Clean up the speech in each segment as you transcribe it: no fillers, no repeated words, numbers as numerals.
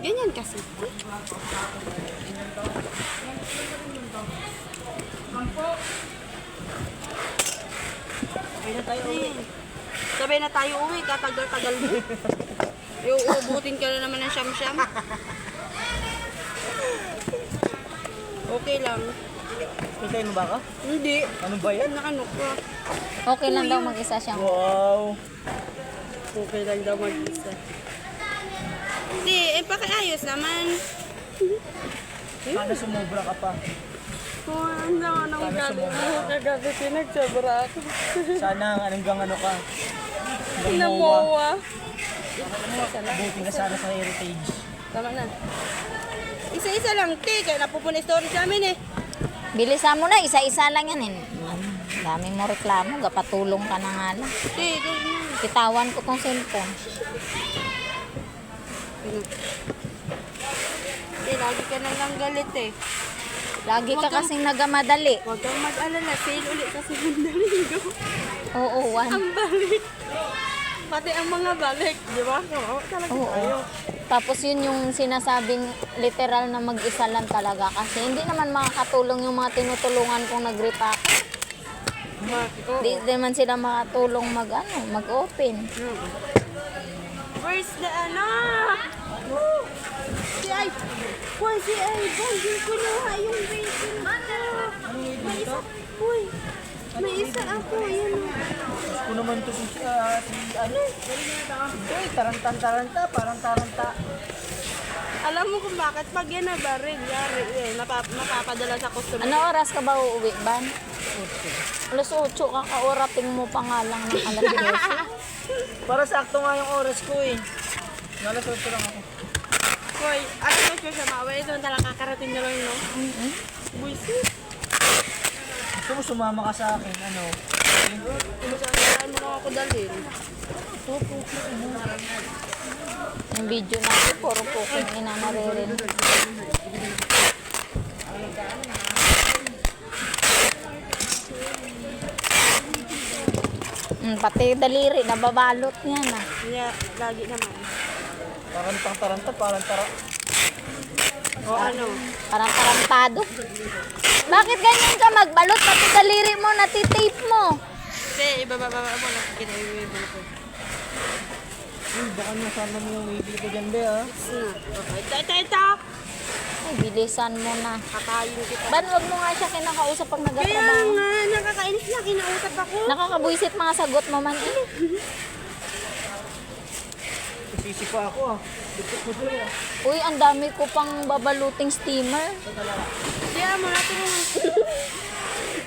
Ganyan kasi. Sabay na tayo uwi. Sabay na tayo uwi, katagal-tagal mo. Uubutin ka na naman ng siyam-siyam. Okay lang. Hintayin mo ba ka? Hindi. Ano ba yan? Ano ko? Okay lang daw mag-isa siyang. Wow! Okay lang daw mag-isa. Hindi, pakiayos naman. Sana sumobra ka pa. Oh, ang naman ang Sana galing sumobra mo. ka. Kagabi pinagsobra ako. Sana hanggang ano ka. Hanggang Namowa. Buti ka sana sa heritage. Tama na. Isa-isa lang, te. Kaya napupunin story sa amin eh. Bilisan mo na, isa-isa lang yan. Dami mo reklamo, gapatulong ka na nga lang. Te, gawin na. Kitawan ko tong cellphone. Te, lagi ka nalang galit eh. Lagi ka kasing nagamadali. Huwag kang mag-alala. Sale ulit kasi Mandaluyong. Oo, Ang balik. Pati ang mga balik. Di ba? Oo, talaga Oo. tayo. Tapos yun yung sinasabing literal na mag-isa lang talaga. Kasi hindi naman makakatulong yung mga tinutulungan kong nag-repack. Oo. Hindi naman sila makatulong mag-open. Where's the ano? Si Ay. Hoy, si Ay. Hindi kunuha yung bacon. May isa. Hoy. May isa ako. Yan. Gusto ko naman ito si ano? Uy, tarantan-taranta, parang taranta. Alam mo kung bakit pag yan na baril, yari eh. Mapapadala sa customer. Ano oras ka ba uuwi, Ban? Alas 8 ka kaurating mo pa nga lang ng alas 12. Para sakto nga yung oras ko eh. Alas 8 lang ako. Hoy, ano mo siya maway? Ito talaga kakarating na lang, no? Buisit. Gusto mo sumama ka sa akin, ano? Saan mo lang ako dalhin? Yung video natin, puro cooking ina naririnig. Pati daliri, nababalot niya na. Kaya, lagi naman. Tarantang taranta, parang O ano? Parang tarantado. Bakit ganyan ka magbalot? Pati daliri mo, natitape mo. Kasi, ibababa mo. Nakikita yung iba ko. baka nasama mo yung wavy ko dyan, be, ah. Okay. Ito. Ay, bilisan mo na. Katayin kita. Ban, wag mo nga siya kinakausap pag Kaya nagtatrabaho. nga, nakakainis na. Kinausap ako. Nakakabuisit mga sagot mo man eh. Isisi pa ako, ah. Dukot mo doon, ah. Uy, ang dami ko pang babaluting steamer. Kaya mo natin yung...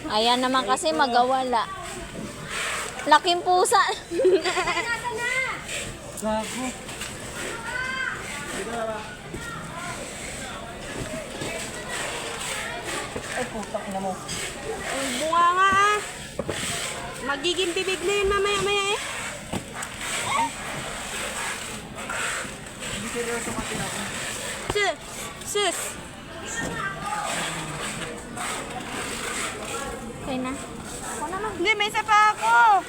Ayan naman kasi magawala. Laking pusa. Gago. Ay, putang ina mo. Ang bunga nga ah. Magiging bibig na yun mamaya-maya eh. Hindi seryoso ka ako. Sus. Okay na. Ako naman. Hindi, may isa pa ako.